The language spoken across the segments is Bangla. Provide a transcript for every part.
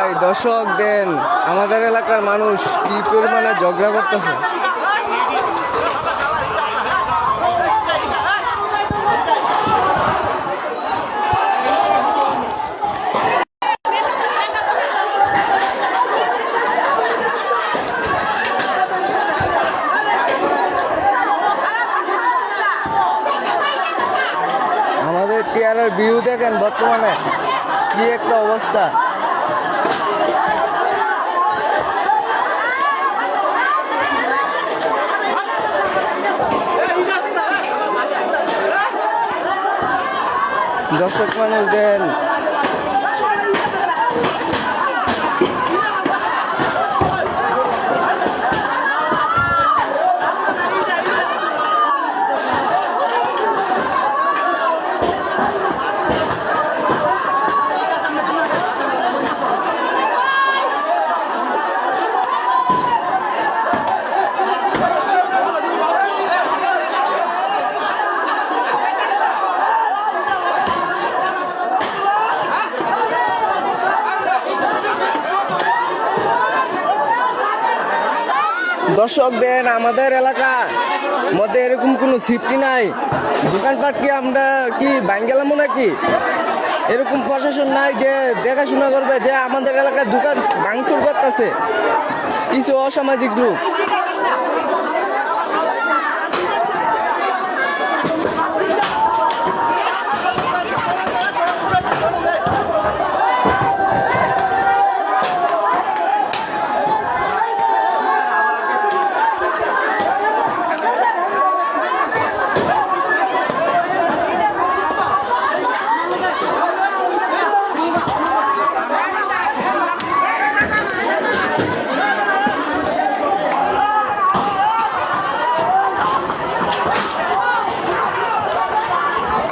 ভাই দর্শক দেন আমাদের এলাকার মানুষ কি পরিমাণে ঝগড়া করতেছে। আমাদের টিয়ারের ভিউ দেখেন বর্তমানে কি একটা অবস্থা। দর্শক মানুষ দেন দর্শক দেন আমাদের এলাকার মধ্যে এরকম কোনো সেফটি নাই। দোকানপাট কি আমরা কি ভাঙ্গেলাম নাকি? এরকম প্রশাসন নাই যে দেখাশোনা করবে যে আমাদের এলাকার দোকান ভাঙচুর করতেছে কিছু অসামাজিক গ্রুপ।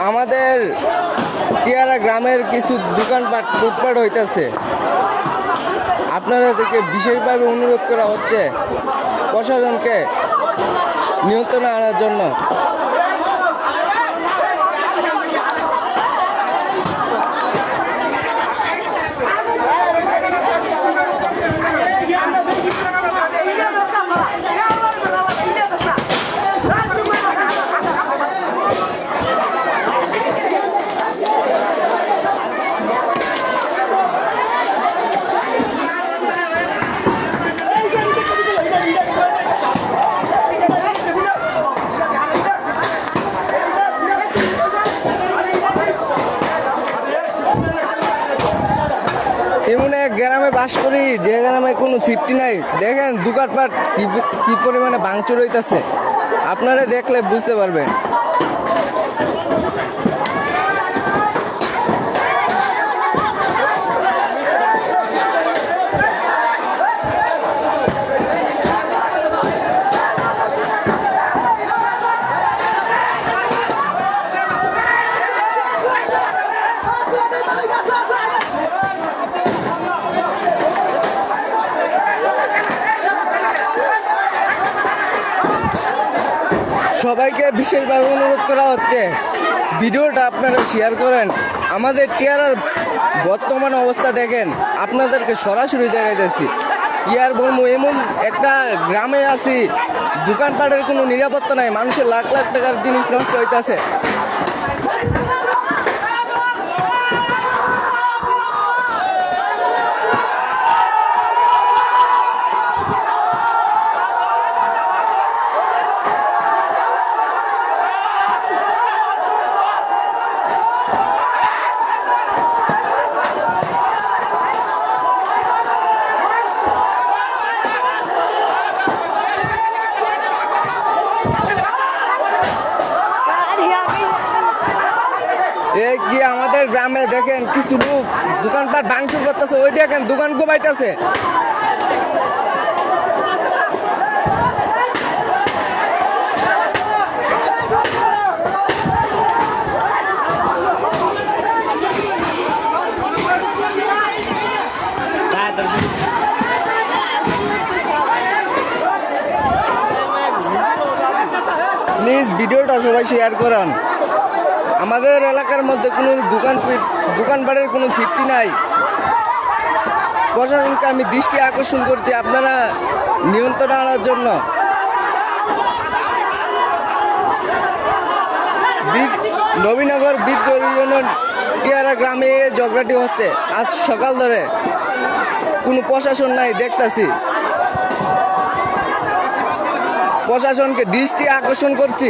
আমাদের টিয়ারা গ্রামের কিছু দোকানপাট লুটপাট হইতেছে। আপনাদেরকে বিশেষভাবে অনুরোধ করা হচ্ছে প্রশাসনকে নিয়ন্ত্রণে আনার জন্য। এমন এক গ্রামে বাস করি যে গ্রামে কোনো সেফটি নাই। দেখেন দোকানপাট কি পরিমাণে ভাঙচুর হইতেছে, আপনারা দেখলে বুঝতে পারবেন। সবাইকে বিশেষভাবে অনুরোধ করা হচ্ছে ভিডিওটা আপনারা শেয়ার করেন। আমাদের টিয়ারার বর্তমান অবস্থা দেখেন, আপনাদেরকে সরাসরি দেখাইতেছি। ইয়ার বলবো এমন একটা গ্রামে আছি দোকানপাটের কোনো নিরাপত্তা নাই, মানুষের লাখ লাখ টাকার জিনিস নষ্ট হইতেছে। এই কি আমাদের গ্রামে দেখেন কিছু লোক দোকানপাট ভাঙচুর করতেছে, ওই দেখেন দোকান কোবাইতেছে। প্লিজ ভিডিওটা সবাই শেয়ার করেন। আমাদের এলাকার মধ্যে কোনো দোকানপাটের কোনো সেফটি নাই। প্রশাসনকে আমি দৃষ্টি আকর্ষণ করছি আপনারা নিয়ন্ত্রণ আনার জন্য। নবীনগর বিদ্যুৎ ইউনিয়ন টিয়ারা গ্রামে এই ঝগড়াটি হচ্ছে আজ সকাল ধরে, কোনো প্রশাসন নাই দেখতাছি। প্রশাসনকে দৃষ্টি আকর্ষণ করছি।